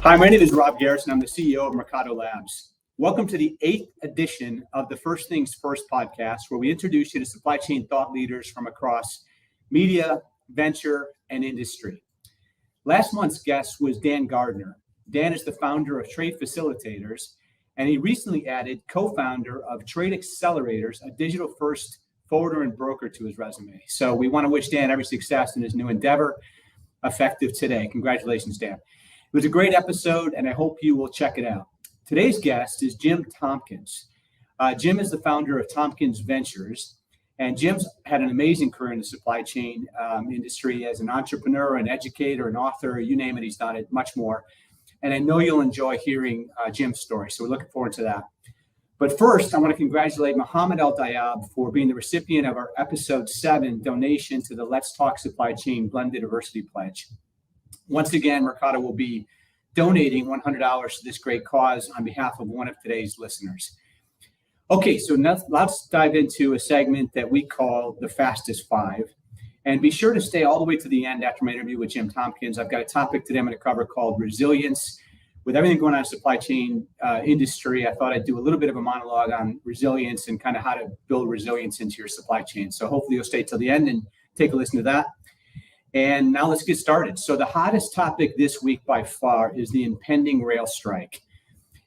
Hi, my name is Rob Garrison. I'm the CEO of Mercado Labs. Welcome to the 8th edition of the First Things First podcast, where we introduce you to supply chain thought leaders from across media, venture, and industry. Last month's guest was Dan Gardner. Dan is the founder of Trade Facilitators, and he recently added co-founder of Trade Accelerators, a digital-first forwarder and broker, to his resume. So we want to wish Dan every success in his new endeavor, effective today. Congratulations, Dan. It was a great episode, and I hope you will check it out. Today's guest is Jim Tompkins. Jim is the founder of Tompkins Ventures, and Jim's had an amazing career in the supply chain industry as an entrepreneur, an educator, an author, you name it, he's done it, much more. And I know you'll enjoy hearing Jim's story, so we're looking forward to that. But first, I want to congratulate Mohammed Al Dayab for being the recipient of our episode 7 donation to the Let's Talk Supply Chain Blended Diversity Pledge. Once again, Mercado will be donating $100 to this great cause on behalf of one of today's listeners. Okay, so now let's dive into a segment that we call the Fastest 5. And be sure to stay all the way to the end after my interview with Jim Tompkins. I've got a topic today I'm going to cover called resilience. With everything going on in the supply chain industry, I thought I'd do a little bit of a monologue on resilience and kind of how to build resilience into your supply chain. So hopefully you'll stay till the end and take a listen to that. And now let's get started. So the hottest topic this week by far is the impending rail strike.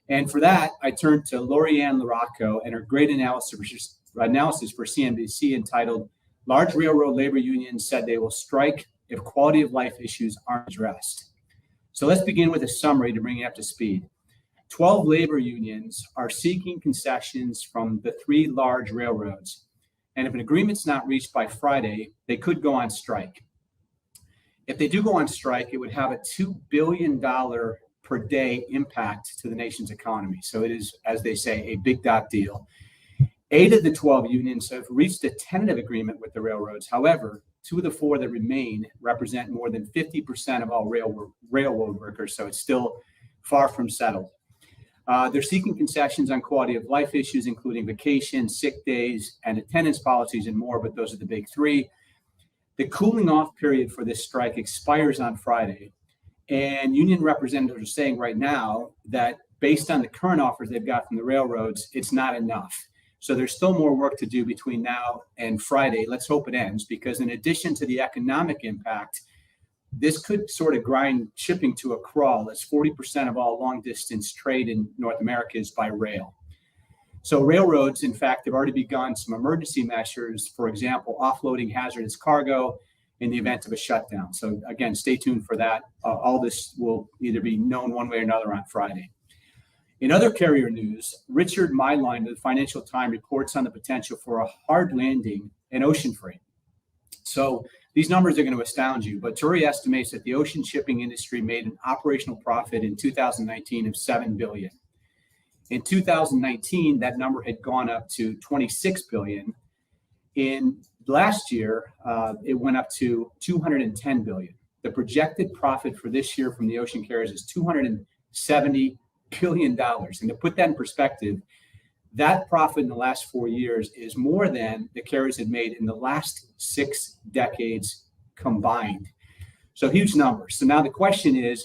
And for that, I turned to Lorianne Larocco and her great analysis for CNBC entitled, "Large Railroad Labor Unions Said They Will Strike If Quality of Life Issues Aren't Addressed." So let's begin with a summary to bring you up to speed. 12 labor unions are seeking concessions from the 3 large railroads. And if an agreement's not reached by Friday, they could go on strike. If they do go on strike, it would have a $2 billion per day impact to the nation's economy. So it is, as they say, a big deal. 8 of the 12 unions have reached a tentative agreement with the railroads. However, 2 of the 4 that remain represent more than 50% of all railroad workers, so it's still far from settled. They're seeking concessions on quality of life issues, including vacation, sick days, and attendance policies and more, but those are the big 3. The cooling off period for this strike expires on Friday, and union representatives are saying right now that based on the current offers they've got from the railroads, it's not enough. So there's still more work to do between now and Friday. Let's hope it ends, because in addition to the economic impact, this could sort of grind shipping to a crawl, as 40% of all long distance trade in North America is by rail. So railroads, in fact, have already begun some emergency measures, for example, offloading hazardous cargo in the event of a shutdown. So again, stay tuned for that. All this will either be known one way or another on Friday. In other carrier news, Richard Myline of the Financial Times reports on the potential for a hard landing in ocean freight. So these numbers are going to astound you, but Turi estimates that the ocean shipping industry made an operational profit in 2019 of $7 billion. In 2019, that number had gone up to $26 billion. In last year, it went up to $210 billion. The projected profit for this year from the ocean carriers is $270 billion. And to put that in perspective, that profit in the last 4 years is more than the carriers had made in the last 6 decades combined. So huge numbers. So now the question is,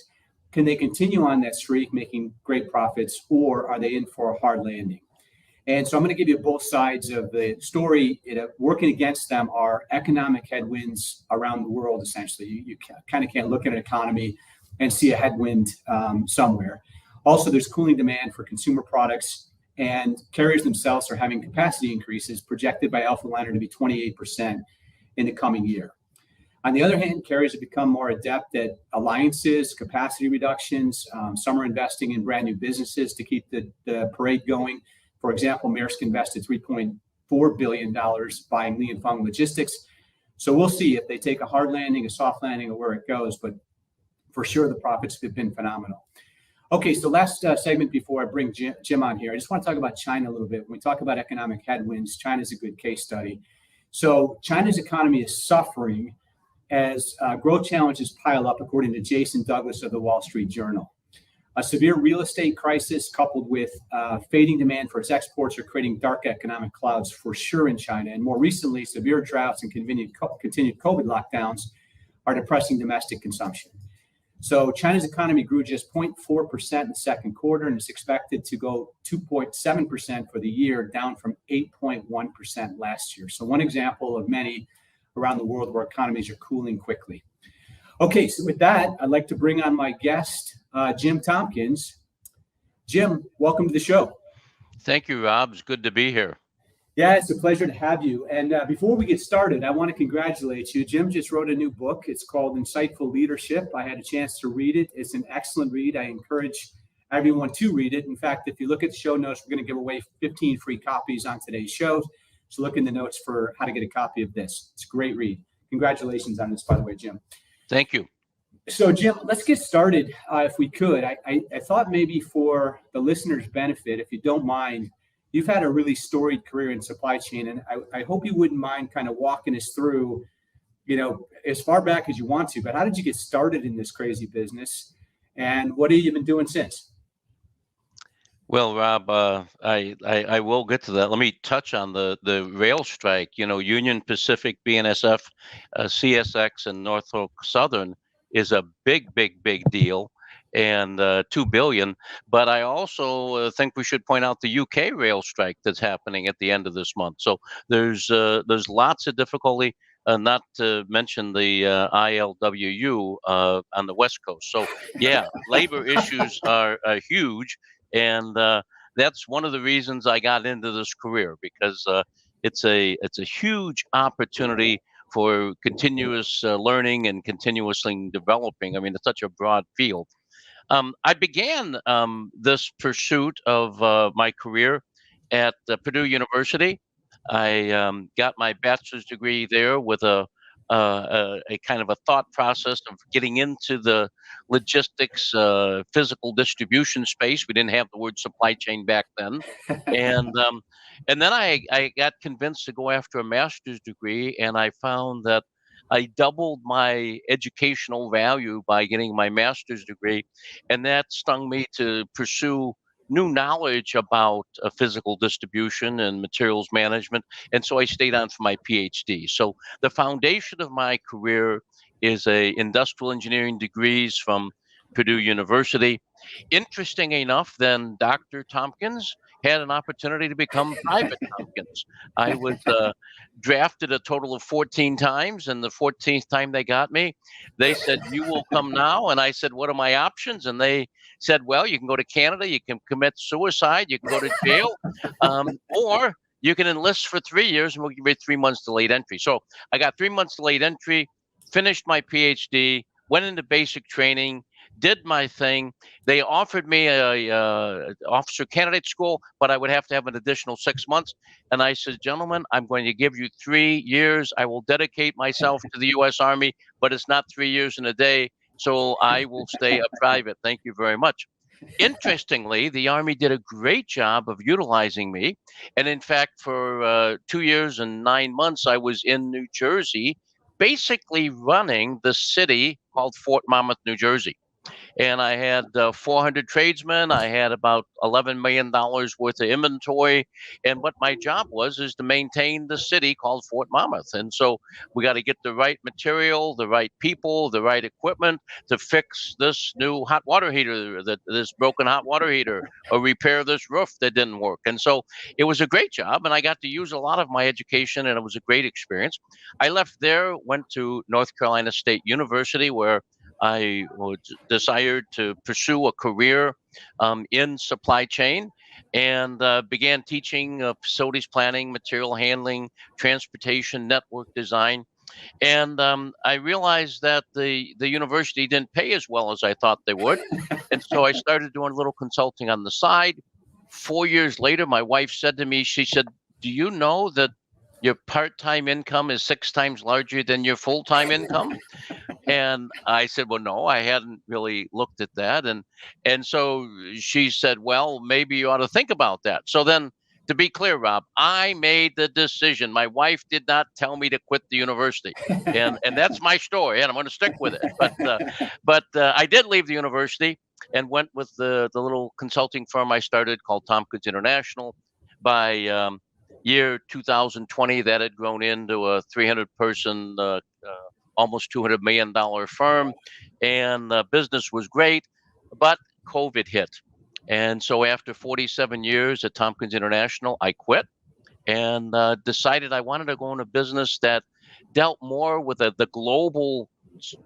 can they continue on that streak, making great profits, or are they in for a hard landing? And so I'm going to give you both sides of the story. Working against them are economic headwinds around the world, essentially. You kind of can't look at an economy and see a headwind somewhere. Also, there's cooling demand for consumer products, and carriers themselves are having capacity increases projected by Alphaliner to be 28% in the coming year. On the other hand, carriers have become more adept at alliances, capacity reductions. Some are investing in brand new businesses to keep the parade going. For example, Maersk invested $3.4 billion buying Li & Fung Logistics. So we'll see if they take a hard landing, a soft landing, or where it goes. But for sure, the profits have been phenomenal. Okay, so last segment before I bring Jim on here, I just want to talk about China a little bit. When we talk about economic headwinds, China's a good case study. So China's economy is suffering as growth challenges pile up, according to Jason Douglas of the Wall Street Journal. A severe real estate crisis coupled with fading demand for its exports are creating dark economic clouds for sure in China. And more recently, severe droughts and continued COVID lockdowns are depressing domestic consumption. So China's economy grew just 0.4% in the second quarter, and is expected to go 2.7% for the year, down from 8.1% last year. So one example of many around the world where economies are cooling quickly. Okay, so with that, I'd like to bring on my guest, Jim Tompkins. Jim, welcome to the show. Thank you, Rob. It's good to be here. Yeah, it's a pleasure to have you. And before we get started, I want to congratulate you. Jim just wrote a new book. It's called Insightful Leadership. I had a chance to read it. It's an excellent read. I encourage everyone to read it. In fact, if you look at the show notes, we're going to give away 15 free copies on today's show. So look in the notes for how to get a copy of this. It's a great read. Congratulations on this, by the way, Jim. Thank you. So, Jim, let's get started if we could. I thought maybe for the listeners' benefit, if you don't mind, you've had a really storied career in supply chain, and I hope you wouldn't mind kind of walking us through, as far back as you want to, but how did you get started in this crazy business, and what have you been doing since? Well, Rob, I will get to that. Let me touch on the rail strike. Union Pacific, BNSF, CSX, and Norfolk Southern is a big deal, and $2 billion. But I also think we should point out the UK rail strike that's happening at the end of this month. So there's lots of difficulty. Not to mention the ILWU on the West Coast. So yeah, labor issues are huge. And that's one of the reasons I got into this career, because it's a huge opportunity for continuous learning and continuously developing. I mean, it's such a broad field. I began this pursuit of my career at Purdue University. I got my bachelor's degree there with a kind of a thought process of getting into the logistics, physical distribution space. We didn't have the word supply chain back then, and then I got convinced to go after a master's degree, and I found that I doubled my educational value by getting my master's degree, and that stung me to pursue new knowledge about physical distribution and materials management. And so I stayed on for my PhD. So the foundation of my career is industrial engineering degrees from Purdue University. Interesting enough, then Dr. Tompkins had an opportunity to become Private Tompkins. I was drafted a total of 14 times, and the 14th time they got me, they said, "You will come now." And I said, "What are my options?" And they said, "Well, you can go to Canada, you can commit suicide, you can go to jail, or you can enlist for 3 years and we'll give you 3 months delayed entry." So I got 3 months delayed entry, finished my PhD, went into basic training, did my thing. They offered me a officer candidate school, but I would have to have an additional 6 months. And I said, "Gentlemen, I'm going to give you 3 years. I will dedicate myself to the U.S. Army, but it's not 3 years in a day. So I will stay a private. Thank you very much." Interestingly, the Army did a great job of utilizing me. And in fact, for 2 years and 9 months, I was in New Jersey, basically running the city called Fort Monmouth, New Jersey. And I had 400 tradesmen. I had about $11 million worth of inventory. And what my job was is to maintain the city called Fort Monmouth. And so we got to get the right material, the right people, the right equipment to fix this new hot water heater, this broken hot water heater, or repair this roof that didn't work. And so it was a great job, and I got to use a lot of my education, and it was a great experience. I left there, went to North Carolina State University, where I desired to pursue a career in supply chain, and began teaching facilities planning, material handling, transportation, network design. And I realized that the university didn't pay as well as I thought they would. And so I started doing a little consulting on the side. 4 years later, my wife said to me, she said, "Do you know that your part-time income is 6 times larger than your full-time income?" And I said, "Well, no, I hadn't really looked at that." And so she said, "Well, maybe you ought to think about that." So then, to be clear, Rob, I made the decision. My wife did not tell me to quit the university, and that's my story, and I'm going to stick with it. But I did leave the university and went with the little consulting firm I started called Jimmpkins International. By year 2020, that had grown into a 300-person almost $200 million firm. and business was great, but COVID hit. And so after 47 years at Tompkins International, I quit and decided I wanted to go in a business that dealt more with the global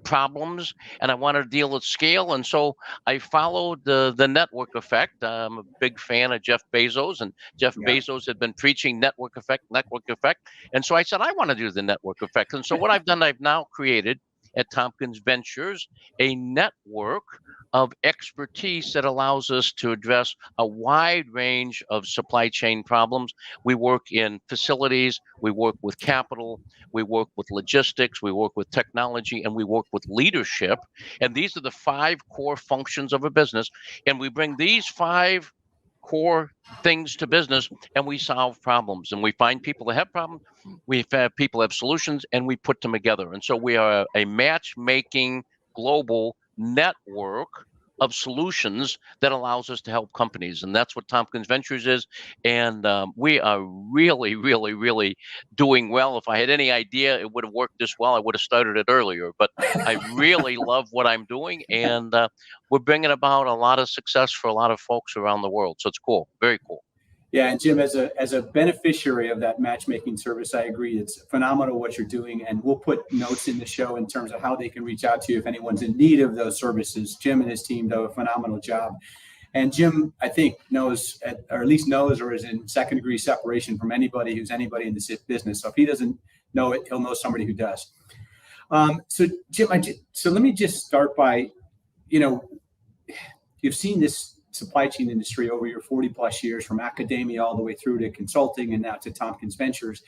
problems, and I wanted to deal at scale. And so I followed the network effect. I'm a big fan of Jeff Bezos, and Jeff Bezos had been preaching network effect, network effect. And so I said, I want to do the network effect. And so what I've done, I've now created at Tompkins Ventures a network of expertise that allows us to address a wide range of supply chain problems. We work in facilities, we work with capital, we work with logistics, we work with technology, and we work with leadership. And these are the 5 core functions of a business. And we bring these 5 core things to business, and we solve problems. And we find people that have problems, we have people have solutions, and we put them together. And so we are a matchmaking global network of solutions that allows us to help companies. And that's what Tompkins Ventures is. And we are really, really, really doing well. If I had any idea it would have worked this well, I would have started it earlier. But I really love what I'm doing. And we're bringing about a lot of success for a lot of folks around the world. So it's cool. Very cool. Yeah, and Jim, as a beneficiary of that matchmaking service, I agree. It's phenomenal what you're doing, and we'll put notes in the show in terms of how they can reach out to you if anyone's in need of those services. Jim and his team do a phenomenal job. And Jim, I think, knows, or at least knows, or is in second degree separation from anybody who's anybody in this business. So if he doesn't know it, he'll know somebody who does. So Jim, so let me just start by, you've seen this supply chain industry over your 40 plus years, from academia all the way through to consulting and now to Tompkins Ventures.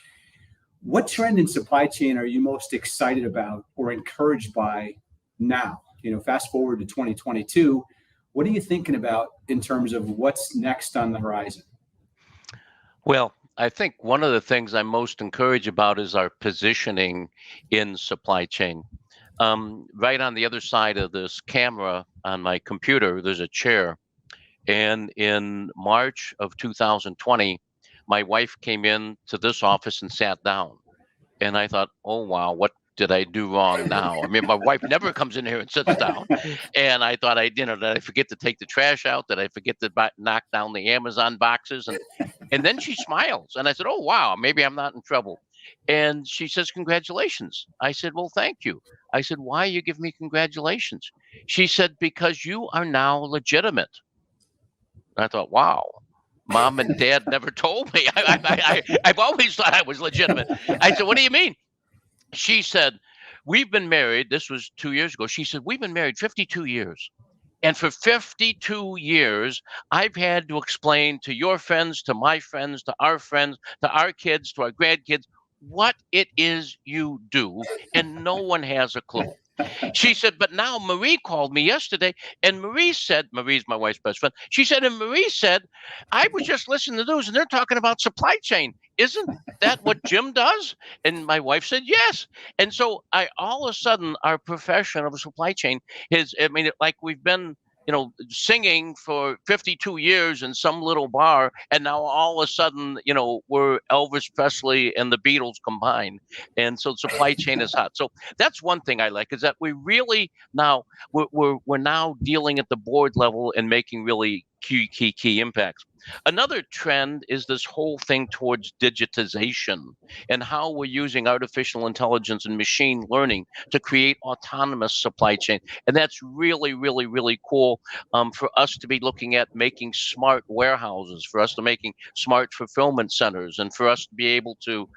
What trend in supply chain are you most excited about or encouraged by now? Fast forward to 2022, what are you thinking about in terms of what's next on the horizon? Well, I think one of the things I'm most encouraged about is our positioning in supply chain. Right on the other side of this camera on my computer, there's a chair. And in March of 2020, my wife came in to this office and sat down. And I thought, oh, wow, what did I do wrong now? I mean, my wife never comes in here and sits down. And I thought, did I forget to take the trash out? Did I forget to knock down the Amazon boxes? And then she smiles. And I said, oh, wow, maybe I'm not in trouble. And she says, congratulations. I said, well, thank you. I said, why you give me congratulations? She said, because you are now legitimate. I thought, wow, Mom and Dad never told me. I've always thought I was legitimate. I said, what do you mean? She said, we've been married. This was 2 years ago. She said, we've been married 52 years. And for 52 years, I've had to explain to your friends, to my friends, to our kids, to our grandkids, what it is you do. And no one has a clue. She said, but now Marie called me yesterday, and Marie said, Marie's my wife's best friend. She said, and Marie said, I was just listening to the news and they're talking about supply chain. Isn't that what Jim does? And my wife said, yes. And so all of a sudden, our profession of supply chain like we've been, singing for 52 years in some little bar. And now all of a sudden, we're Elvis Presley and the Beatles combined. And so supply chain is hot. So that's one thing I like, is that we really now, we're now dealing at the board level and making really key impacts. Another trend is this whole thing towards digitization and how we're using artificial intelligence and machine learning to create autonomous supply chain. And that's really, really, really cool for us to be looking at making smart warehouses, for us to making smart fulfillment centers, and for us to be able to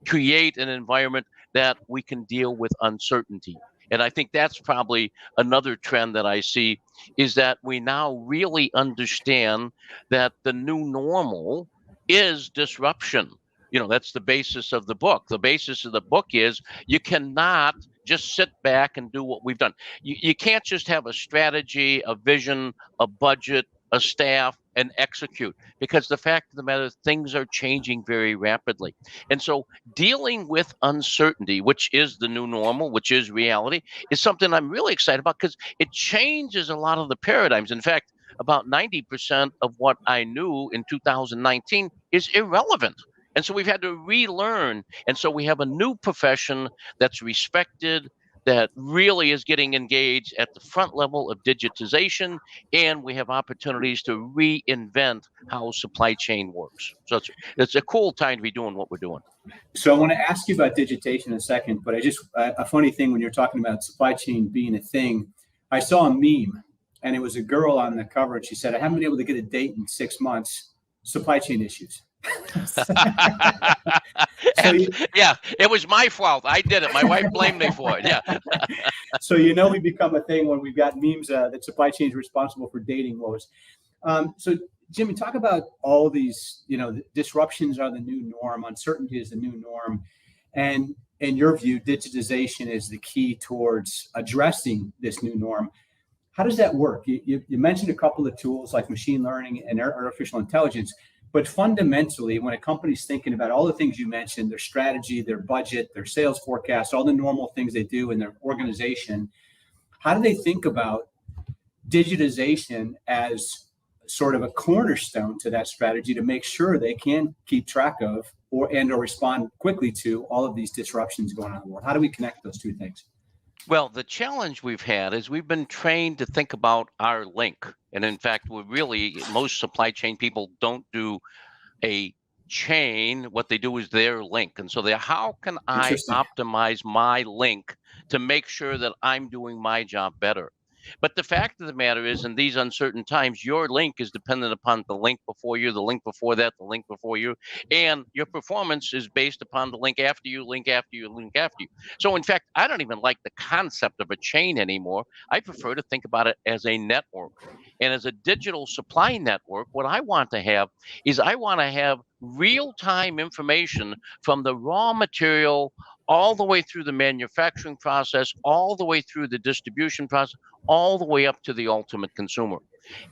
create an environment that we can deal with uncertainty. And I think that's probably another trend that I see, is that we now really understand that the new normal is disruption. That's the basis of the book. The basis of the book is you cannot just sit back and do what we've done. You can't just have a strategy, a vision, a budget, a staff, and execute, because the fact of the matter is things are changing very rapidly. And so dealing with uncertainty, which is the new normal, which is reality, is something I'm really excited about, because it changes a lot of the paradigms. In fact, about 90% of what I knew in 2019 is irrelevant. And so we've had to relearn. And so we have a new profession that's respected, that really is getting engaged at the front level of digitization, and we have opportunities to reinvent how supply chain works. So it's a cool time to be doing what we're doing. So I want to ask you about digitation in a second, but a funny thing when you're talking about supply chain being a thing, I saw a meme and it was a girl on the cover and she said, I haven't been able to get a date in 6 months, supply chain issues. Yeah, it was my fault. I did it. My wife blamed me for it. Yeah. So we become a thing when we've got memes that supply chain is responsible for dating woes. So Jimmy, talk about all these, disruptions are the new norm, uncertainty is the new norm, and in your view, digitization is the key towards addressing this new norm. How does that work? You mentioned a couple of tools like machine learning and artificial intelligence, but fundamentally, when a company's thinking about all the things you mentioned, their strategy, their budget, their sales forecast, all the normal things they do in their organization, how do they think about digitization as sort of a cornerstone to that strategy to make sure they can keep track of or respond quickly to all of these disruptions going on in the world? How do we connect those two things? Well, the challenge we've had is we've been trained to think about our link. And in fact, most supply chain people don't do a chain. What they do is their link. And so how can I optimize my link to make sure that I'm doing my job better? But the fact of the matter is, in these uncertain times, your link is dependent upon the link before you, the link before that, the link before you, and your performance is based upon the link after you, link after you, link after you. So in fact, I don't even like the concept of a chain anymore. I prefer to think about it as a network. And as a digital supply network, what I want to have is real-time information from the raw material all the way through the manufacturing process, all the way through the distribution process, all the way up to the ultimate consumer.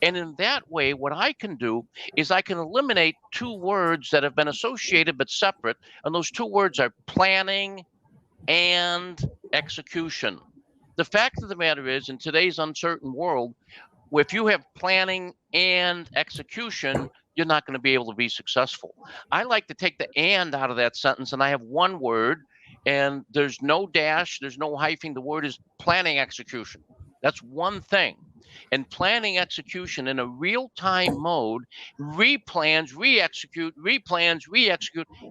And in that way, what I can do is I can eliminate two words that have been associated but separate. And those two words are planning and execution. The fact of the matter is, in today's uncertain world, if you have planning and execution, you're not going to be able to be successful. I like to take the and out of that sentence, and I have one word, and there's no dash, there's no hyphen. The word is planning execution. That's one thing. And planning execution in a real-time mode, replans, re-execute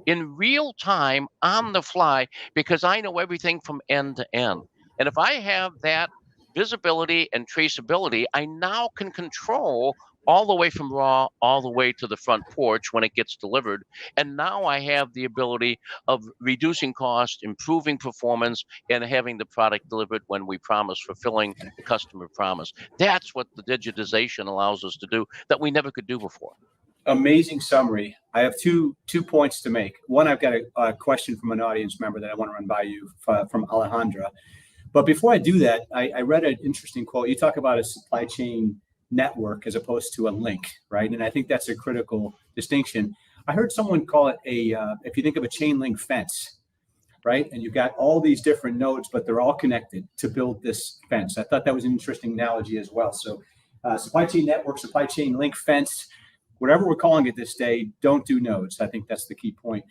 in real time on the fly, because I know everything from end to end. And if I have that visibility and traceability, I now can control all the way from raw, all the way to the front porch when it gets delivered. And now I have the ability of reducing cost, improving performance, and having the product delivered when we promise, fulfilling the customer promise. That's what the digitization allows us to do that we never could do before. Amazing summary. I have two points to make. One, I've got a question from an audience member that I want to run by you from Alejandra. But before I do that, I read an interesting quote. You talk about a supply chain network as opposed to a link, right? And I think that's a critical distinction. I heard someone call it if you think of a chain link fence, right? And you've got all these different nodes, but they're all connected to build this fence. I thought that was an interesting analogy as well. So supply chain network, supply chain link fence, whatever we're calling it this day, don't do nodes. I think that's the key point.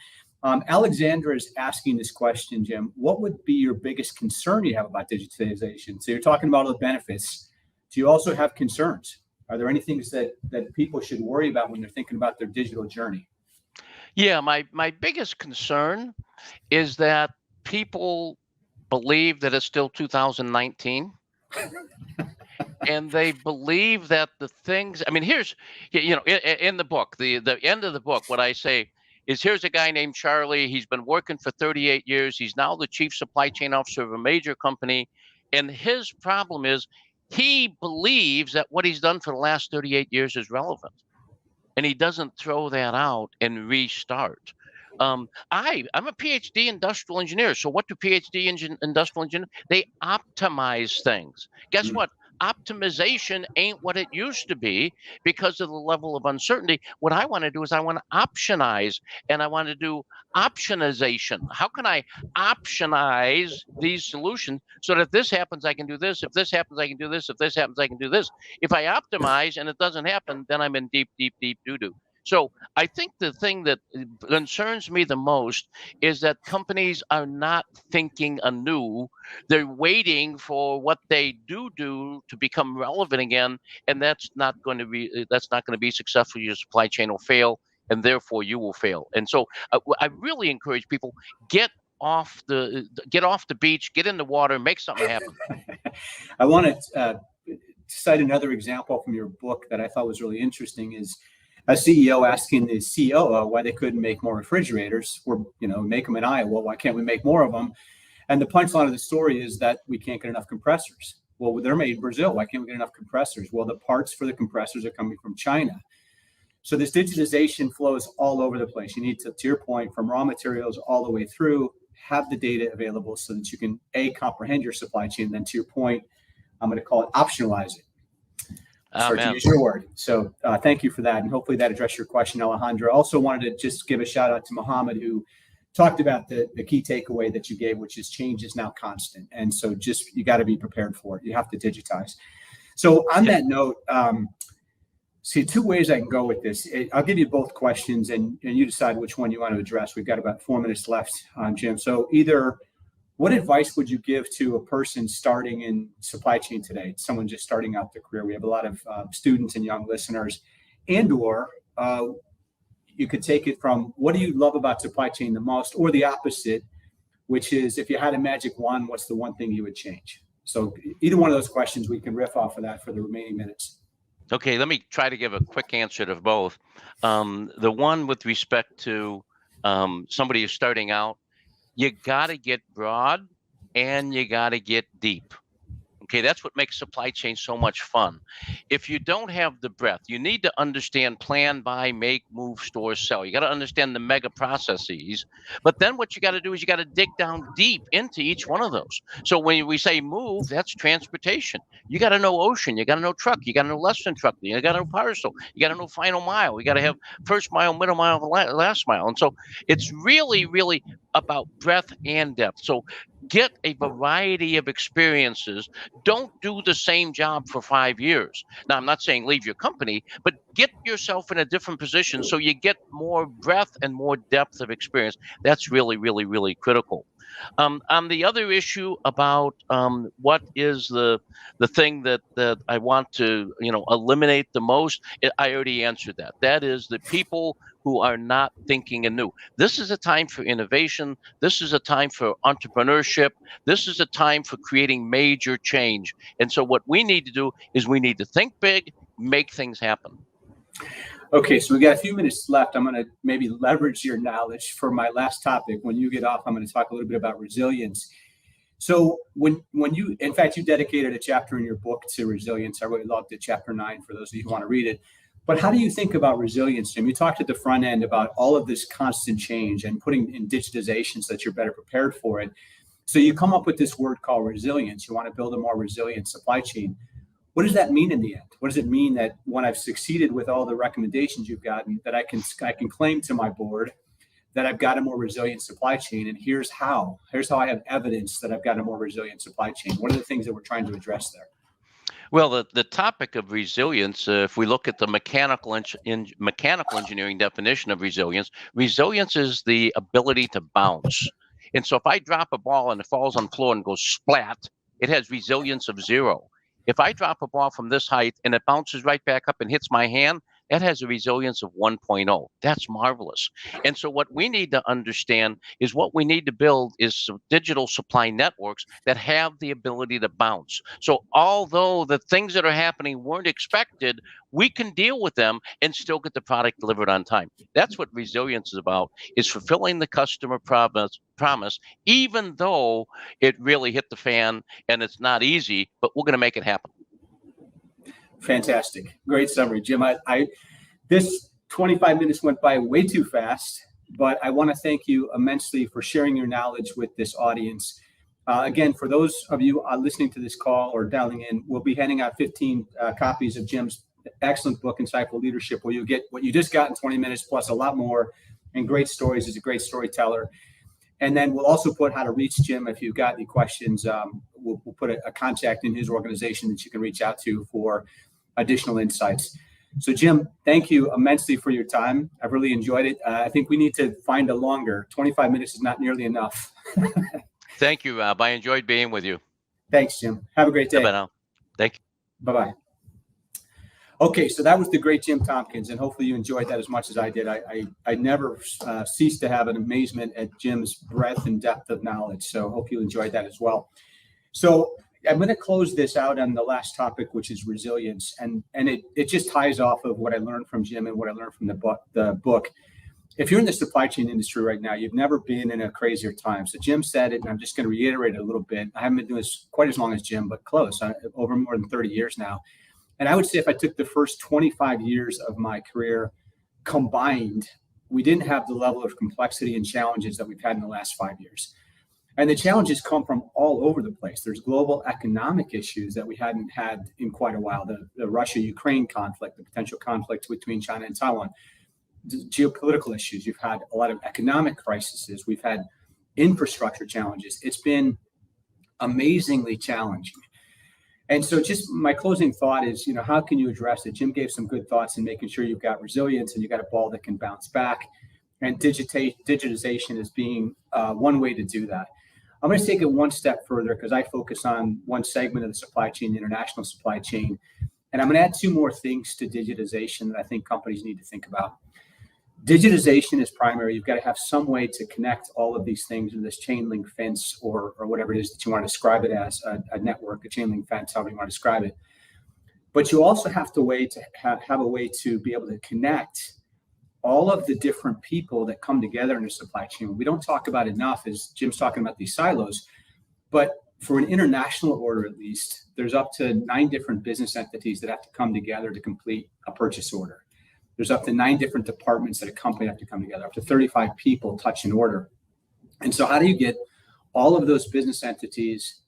Alexandra is asking this question, Jim. What would be your biggest concern you have about digitization? So you're talking about all the benefits. Do you also have concerns? Are there any things that people should worry about when they're thinking about their digital journey? Yeah, my biggest concern is that people believe that it's still 2019. And they believe that the things, here's, in the book, the end of the book, what I say is, here's a guy named Charlie. He's been working for 38 years. He's now the chief supply chain officer of a major company. And his problem is he believes that what he's done for the last 38 years is relevant. And he doesn't throw that out and restart. I'm a PhD industrial engineer. So what do PhD industrial engineers? They optimize things. Guess what? Optimization ain't what it used to be because of the level of uncertainty. What I want to do is I want to optionize, and I want to do optionization. How can I optionize these solutions so that if this happens, I can do this. If this happens, I can do this. If this happens, I can do this. If I optimize and it doesn't happen, then I'm in deep, deep, deep doo-doo. So I think the thing that concerns me the most is that companies are not thinking anew. They're waiting for what they do to become relevant again, and that's not going to be successful. Your supply chain will fail, and therefore you will fail. And so I really encourage people get off the beach, get in the water, make something happen. I want to cite another example from your book that I thought was really interesting. Is a CEO asking the COO why they couldn't make more refrigerators, or make them in Iowa. Why can't we make more of them? And the punchline of the story is that we can't get enough compressors. Well, they're made in Brazil. Why can't we get enough compressors? Well, the parts for the compressors are coming from China. So this digitization flows all over the place. You need to your point, from raw materials all the way through, have the data available so that you can comprehend your supply chain. Then to your point, I'm going to call it optionalize it. Start to use your word. So thank you for that. And hopefully that addressed your question, Alejandro. I also wanted to just give a shout out to Muhammad, who talked about the key takeaway that you gave, which is change is now constant. And so you got to be prepared for it. You have to digitize. So on that note, see, two ways I can go with this. I'll give you both questions and you decide which one you want to address. We've got about 4 minutes left, Jim. So either, what advice would you give to a person starting in supply chain today, someone just starting out their career? We have a lot of students and young listeners, or you could take it from, what do you love about supply chain the most, or the opposite, which is, if you had a magic wand, what's the one thing you would change? So either one of those questions, we can riff off of that for the remaining minutes. Okay, let me try to give a quick answer to both. The one with respect to somebody who's starting out, you got to get broad and you got to get deep. Okay, that's what makes supply chain so much fun. If you don't have the breadth, you need to understand plan, buy, make, move, store, sell. You got to understand the mega processes. But then what you got to do is you got to dig down deep into each one of those. So when we say move, that's transportation. You got to know ocean. You got to know truck. You got to know less than truck. You got to know parcel. You got to know final mile. You got to have first mile, middle mile, last mile. And so it's really, really about breadth and depth. So get a variety of experiences. Don't do the same job for 5 years. Now, I'm not saying leave your company, but get yourself in a different position so you get more breadth and more depth of experience. That's really, really, really critical. On the other issue about what is the thing that I want to eliminate the most, I already answered that. That is the people who are not thinking anew. This is a time for innovation. This is a time for entrepreneurship. This is a time for creating major change. And so what we need to do is we need to think big, make things happen. Okay, so we got a few minutes left. I'm going to maybe leverage your knowledge for my last topic. When you get off, I'm going to talk a little bit about resilience. So when you, in fact, you dedicated a chapter in your book to resilience. I really loved it, chapter 9, for those of you who want to read it. But how do you think about resilience, Jim? You talked at the front end about all of this constant change and putting in digitization so that you're better prepared for it. So you come up with this word called resilience. You want to build a more resilient supply chain. What does that mean in the end? What does it mean that when I've succeeded with all the recommendations you've gotten, that I can claim to my board that I've got a more resilient supply chain? And here's how I have evidence that I've got a more resilient supply chain. What are the things that we're trying to address there? Well, the topic of resilience, if we look at the mechanical engineering definition of resilience, resilience is the ability to bounce. And so if I drop a ball and it falls on the floor and goes splat, it has resilience of 0. If I drop a ball from this height and it bounces right back up and hits my hand, that has a resilience of 1.0. That's marvelous. And so what we need to understand is what we need to build is some digital supply networks that have the ability to bounce. So although the things that are happening weren't expected, we can deal with them and still get the product delivered on time. That's what resilience is about, is fulfilling the customer promise, even though it really hit the fan and it's not easy, but we're going to make it happen. Fantastic. Great summary, Jim. This 25 minutes went by way too fast, but I want to thank you immensely for sharing your knowledge with this audience. Again, for those of you listening to this call or dialing in, we'll be handing out 15 copies of Jim's excellent book, Insightful Leadership, where you get what you just got in 20 minutes plus a lot more, and great stories. He's a great storyteller. And then we'll also put how to reach Jim. If you've got any questions, we'll put a contact in his organization that you can reach out to for additional insights. So Jim, thank you immensely for your time. I've really enjoyed it. I think we need to find a longer. 25 minutes is not nearly enough. Thank you, Rob. I enjoyed being with you. Thanks, Jim. Have a great day. Bye now. Thank you. Bye-bye. Okay, so that was the great Jim Tompkins, and hopefully you enjoyed that as much as I did. I never cease to have an amazement at Jim's breadth and depth of knowledge, so hope you enjoyed that as well. So I'm going to close this out on the last topic, which is resilience, and it just ties off of what I learned from Jim and what I learned from the book. If you're in the supply chain industry right now, you've never been in a crazier time. So Jim said it, and I'm just going to reiterate it a little bit. I haven't been doing this quite as long as Jim, but close, over more than 30 years now. And I would say if I took the first 25 years of my career combined, we didn't have the level of complexity and challenges that we've had in the last 5 years. And the challenges come from all over the place. There's global economic issues that we hadn't had in quite a while. The Russia-Ukraine conflict, the potential conflict between China and Taiwan, geopolitical issues. You've had a lot of economic crises. We've had infrastructure challenges. It's been amazingly challenging. And so just my closing thought is, how can you address it? Jim gave some good thoughts in making sure you've got resilience and you've got a ball that can bounce back. And digitization is being one way to do that. I'm going to take it one step further because I focus on one segment of the supply chain, the international supply chain. And I'm going to add two more things to digitization that I think companies need to think about. Digitization is primary. You've got to have some way to connect all of these things in this chain link fence or whatever it is that you want to describe it as, a network, a chain link fence, however you want to describe it. But you also have to have a way to be able to connect all of the different people that come together in a supply chain. We don't talk about enough, as Jim's talking about these silos, but for an international order, at least, there's up to 9 different business entities that have to come together to complete a purchase order. There's up to 9 different departments that a company have to come together, up to 35 people touch an order. And so how do you get all of those business entities?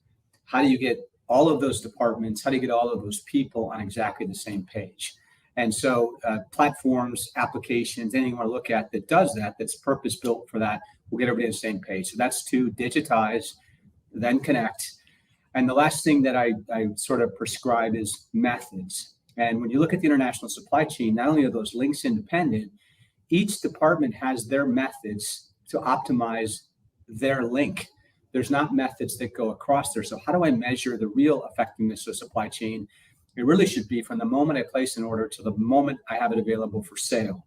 How do you get all of those departments? How do you get all of those people on exactly the same page? And so platforms, applications, anything you want to look at that does that, that's purpose built for that, will get everybody on the same page. So that's to digitize, then connect. And the last thing that I sort of prescribe is methods. And when you look at the international supply chain, not only are those links independent, each department has their methods to optimize their link. There's not methods that go across there. So how do I measure the real effectiveness of supply chain? It really should be from the moment I place an order to the moment I have it available for sale.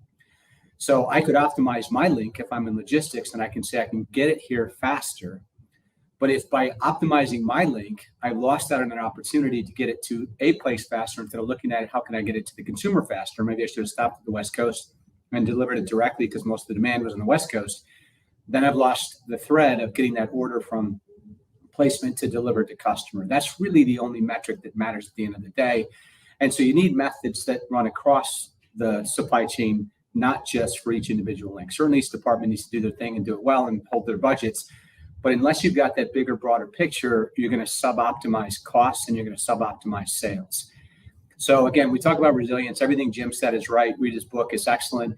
So I could optimize my link if I'm in logistics and I can say I can get it here faster. But if by optimizing my link, I've lost out on an opportunity to get it to a place faster instead of looking at it, how can I get it to the consumer faster? Maybe I should have stopped at the West Coast and delivered it directly because most of the demand was on the West Coast. Then I've lost the thread of getting that order from placement to delivered to customer. That's really the only metric that matters at the end of the day. And so you need methods that run across the supply chain, not just for each individual link. Certainly each department needs to do their thing and do it well and hold their budgets. But unless you've got that bigger, broader picture, you're going to sub-optimize costs and you're going to sub-optimize sales. So again, we talk about resilience. Everything Jim said is right. Read his book. It's excellent.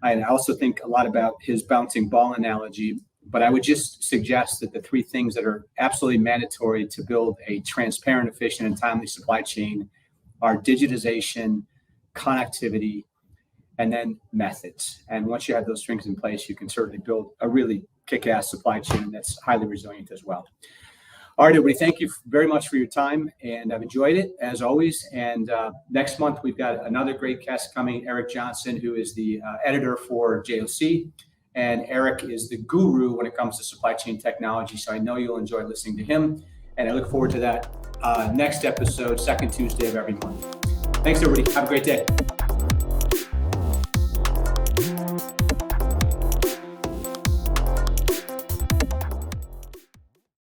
I also think a lot about his bouncing ball analogy. But I would just suggest that the 3 things that are absolutely mandatory to build a transparent, efficient, and timely supply chain are digitization, connectivity, and then methods. And once you have those things in place, you can certainly build a really kick-ass supply chain that's highly resilient as well. All right, everybody, thank you very much for your time, and I've enjoyed it as always. And next month, we've got another great guest coming, Eric Johnson, who is the editor for JOC. And Eric is the guru when it comes to supply chain technology. So I know you'll enjoy listening to him. And I look forward to that next episode, second Tuesday of every month. Thanks, everybody. Have a great day.